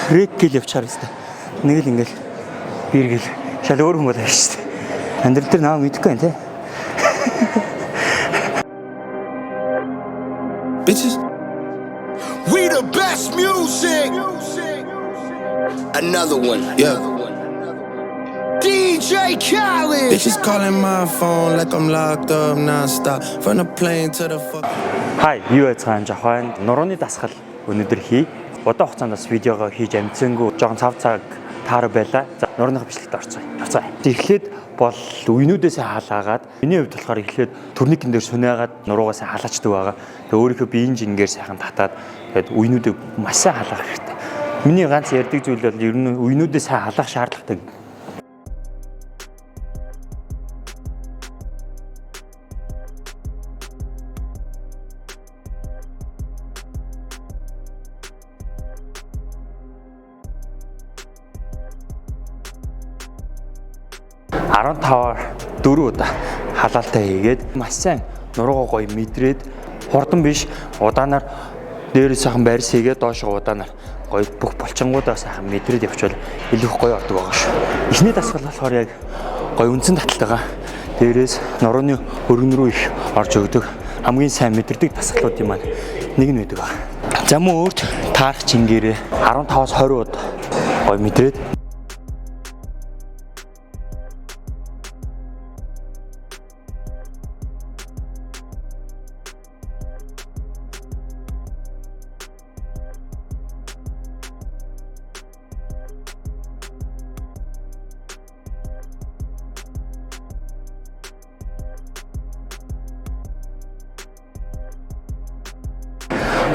трек гэл явчаар өстэй. Нэг л ингээл биргэл шал өөр хүмүүс байна шүү дээ. Амьдрал дээр наа мэдэхгүй байна те. Bitches, we the best music. Another one, yeah. DJ Khaled. Bitches calling my phone like I'm locked up non-stop. From the plane to the fuck. Хай, юу яцгаан жохоо нурууны дасгал өнөөдөр хий. Удаан хугацаанд бас видеого хийж амжсангүй жоохон цаг таар байла. За нурууных бичлэгт орцгоё. Явцгаая. Эхлээд бол үеинүүдээс хаалаагаад миний хувьд болохоор эхлээд турникэн дээр сунаагаад нуруугаас хаалаачдаг байгаа. Тэгээ өөрийнхөө биеийн жингээр сайхан татаад тэгээд үеинүүдийг маш сайн хаалгах хэрэгтэй. Миний ганц ярьдаг зүйл бол ер нь үеинүүдээс хаалгах шаардлагатай. Дөрөв удаа халаалтай хийгээд маш сайн нуруугаа гоё мэдрээд хурдан биш удаанаар дээрээс сайхан барьс хийгээд доош удаанаар гоё бүх булчингуудаа сайхан мэдрээд явчвал илүү гоё ордог байгаа шүү. Эхний дасгал болохоор яг гоё үндсэн таталтайгаа дээрээс нурууны өргөн рүү их орж өгдөг хамгийн сайн мэдэрдэг дасгалуудын маань нэг нь байдаг. За мөн өөрт таарах чингээрээ 15-аас 20 удаа гоё мэдрээд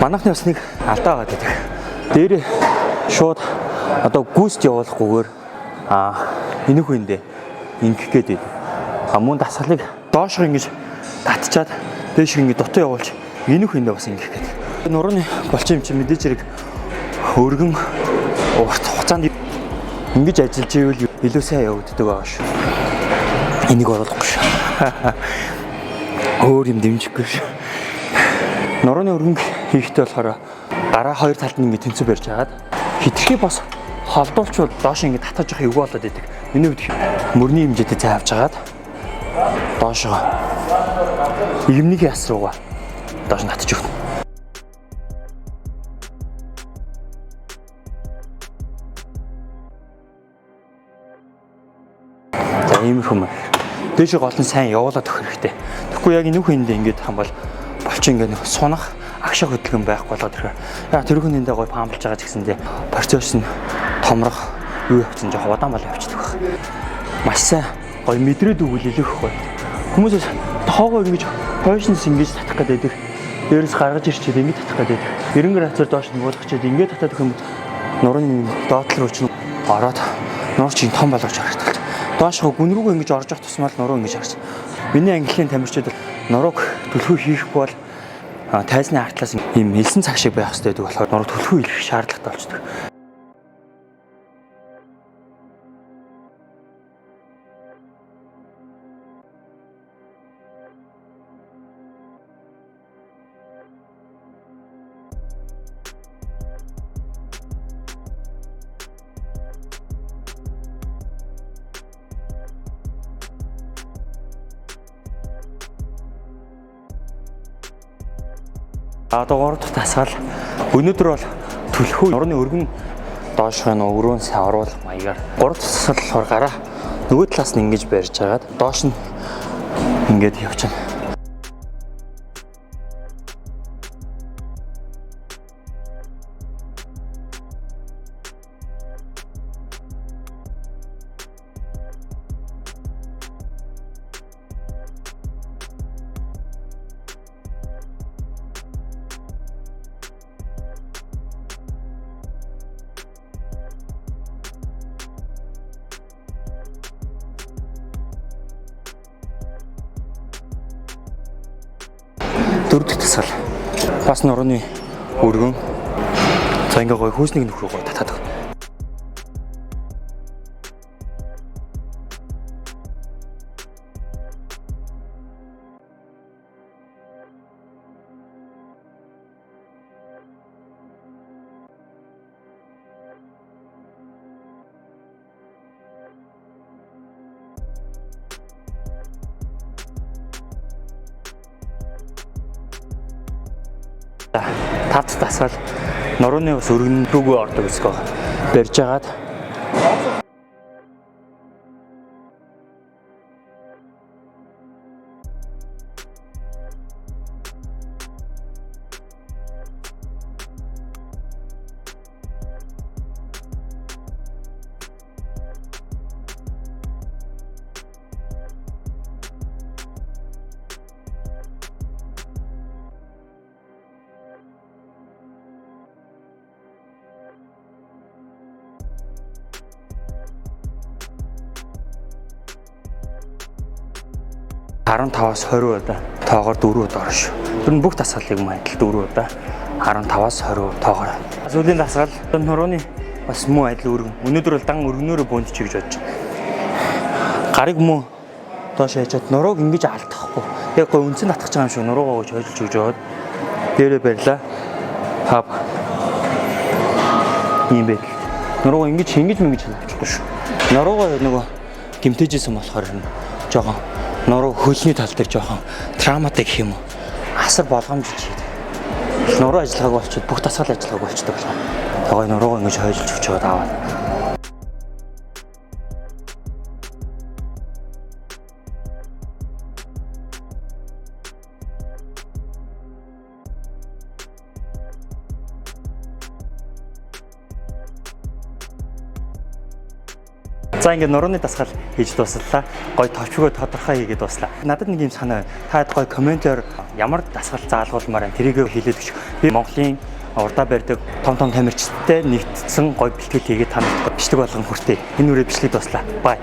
манайхны бас нэг алдаа байгаа гэдэг. Дээр шууд одоо гүйст явуулахгүйгээр энэх үндэ ингэх гээд байд. Мөн дасгалыг доошоо ингэж татчаад дээш ингэ дутуу явуулж энэх үндэ бас ингэх гээд. Нурууны болчин юм чи мэдээж хэрэг өргөн урт хугацаанд ингэж ажиллаж ивэл илүү сайн явагддаг байгаа шүү. Энийг оруулахгүй шүү. Өөр юм дэмжихгүй шүү. Нурууны өргөн хийхдээ болохоор гараа хоёр талд нь ингэ тэнцүү барьж агаад хитрхи бас холдуулчвал доош ингэ татаж явах эвгүй болоод идэг. Миний хувьд мөрний хэмжээтэй цай авч агаад доошоо ирмний яс руугаа доош татаж өгнө. За иймэрхүү юм. Дээшээ гол нь сайн явуулаад өгөх хэрэгтэй. Тэгэхгүй яг энэхүү энд ингэж хам бол болчин ингэ сунах агшаа хөдөлгөөн байхгүй болоод ирэхээр яа тэр хүнийндээ гой памблж байгаа ч гэсэндээ процесс нь томрох юу явцсан жоох удаан бол явчихдаг баг. Маш сайн гой мэдрээд өгвөл илүү их гоё. Хүмүүсээс тоогоо ингэж хойшнос ингэж татах гэдэг дээрээс гаргаж ирчээд ингэж татах гэдэг. Эрэнгэр хацар доош нь буулгачаад ингэж татаад өгөх юм нурууны доотлол руу ч ороод нуур чинь том болгож харагдав. Доошоо гүн рүүгээ ингэж орж явах тусмал нуруу ингэж харсан. Миний английн тамирчид нурууг түлхүү хийхгүй бол тайзны артлаас ийм элсэн цаг шиг байх хэрэгтэй гэдэг болохоор нуруу түлхүү хийх шаардлагатай болчихдог. Одоо 3 дахь дасгал өнөөдөр бол түлхүү нурууны өргөн доош нь өрөөн сайн оруулах маягаар 3 дахь дасгал болохоор гараа нөгөө талаас нь ингэж барьж агаад доош нь ингэж явчихна. Дөрөв дахь дасгал. Бас нурууны өргөн. За ингээ гоё хөөснийг нөхрөө гоё татаад өгнө. Тав дасгал нурууны ус өргөн рүүгээ ордог гэсэн. Барьж агаад (15-аас 20 удаа тоогоор 4 удаа орно шүү. Тэр нь бүх дасгалыг адил 4 удаа 15-аас 20 тоогоор. Сүүлийн дасгал нурууны бас муу адил өргөн. Өнөөдөр бол дан өргөнөөрөө бөндчих гэж бодож байна. Гарыг муу доош яжаад нурууг ингэж алдахгүй. Яг гоо үнцэн татах гэж байгаа юм шиг нуруугаа гэж ойлж өгч жоод дээрээ барьлаа. Хав. Ийм байл. Нуруугаа ингэж мэнгэж авчихгүй шүү. Нуруугаа нөгөө гимтэжсэн болохоор жоохон нуруу хөлний тал дээр жоохон травматай гэх юм уу. Асар болгоомжтой хийдэг. Нуруу ажиллагааг болчиход бүх дасгал ажиллагааг болчихдог байна. Тогой нуруугаа ингэж хойлж өгч яваад аваад. За ингээд нурууны дасгал хийж дуслаа. Гой товчгоо тодорхой хийгээд дуслаа. Надад нэг юм санаа. Та гой комментээр ямар дасгал заалгуулмаар байна. Тэрийг хэлээд өгч. Би Монголын урдаа барьдаг том тамирчидтай нэгдсэн гой бэлтгэл хийгээд танилцуулга бичлэг болгон хүртээ. Энэ үрээ бичлэг дуслаа. Бай.